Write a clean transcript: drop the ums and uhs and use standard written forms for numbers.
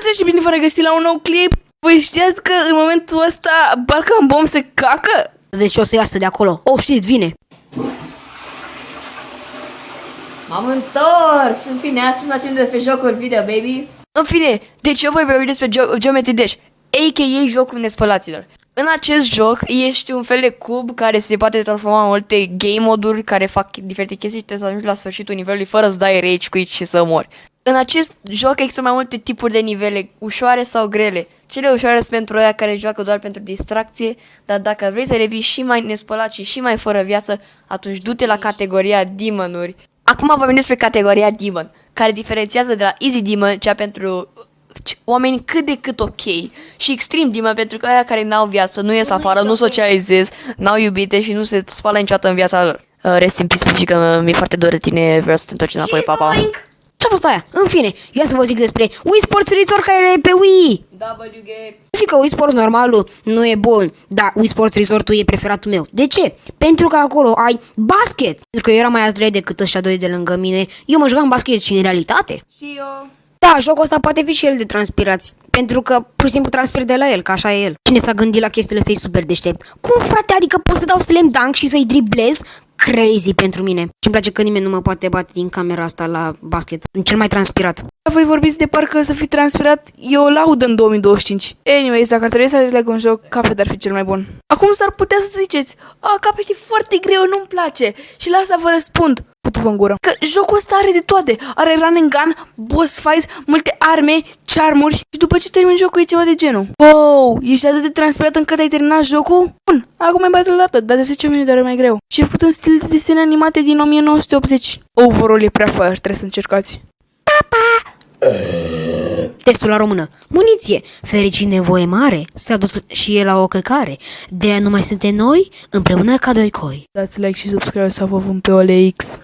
Bună și bine v-am regăsit la un nou clip. Voi știați că în momentul ăsta parcă Bomb se cacă? Vezi ce o să iasă de acolo. Oh, știți, vine. M-am întors! În fine, astăzi facem despre jocuri video, baby. În fine, deci eu voi vorbi despre Geometry Dash, a.k.a. jocul nespălaților. În acest joc ești un fel de cub care se poate transforma în multe game moduri care fac diferite chestii și trebuie să ajungi la sfârșitul nivelului fără să dai rage quit și să mori. În acest joc există mai multe tipuri de nivele, ușoare sau grele. Cele ușoare sunt pentru aia care joacă doar pentru distracție, dar dacă vrei să devii și mai nespălat și mai fără viață, atunci du-te la categoria Demon-uri. Acum vorbim despre categoria Demon, care diferențiază de la Easy Demon, cea pentru oameni cât de cât ok, și Extreme Demon pentru că aia care n-au viață, nu ies afară, nu socializez, n-au iubite și nu se spală niciodată în viața lor. Rest in peace, și că mi-e foarte dor de tine, vreau să te întorci înapoi, papa. Ce-a fost aia? În fine, ia să vă zic despre Wii Sports Resort care e pe Wii. WG. Zic că Wii Sports normalul nu e bun, dar Wii Sports Resort-ul e preferatul meu. De ce? Pentru că acolo ai basket. Pentru că eu eram mai atlet decât ăștia doi de lângă mine. Eu mă jucam basket și în realitate. Și eu. Da, jocul ăsta poate fi și el de transpirați, pentru că pur și simplu transpir de la el, că așa e el. Cine s-a gândit la chestiile astea e super deștept. Cum, frate, adică pot să dau slam dunk și să-i driblez? Crazy pentru mine. Și îmi place că nimeni nu mă poate bate din camera asta la basket. Sunt cel mai transpirat. Voi vorbiți de parcă să fi transpirat, e o laudă în 2025. Anyways, dacă ar trebui să aleg un joc, Cuphead ar fi cel mai bun. Acum s-ar putea să ziceți, Cuphead e foarte greu, nu-mi place. Și la asta vă răspund, putu-vă în gură, că jocul ăsta are de toate. Are run and gun, boss fights, multe arme, charmuri. Și după ce termin jocul e ceva de genul. Wow, ești atât de transpirat încât ai terminat jocul? Bun, acum mai bate o dată, dar de 10 minute de ori mai greu. Și e făcut în stil de desene animate din 1980. Overall e prea fire, trebuie să încercați. Testul la română. Muniție. Fericit nevoie mare. S-a dus și el la o căcare. De aia nu mai suntem noi, împreună ca doi coi. Dați like și subscribe să vă văd pe OLX.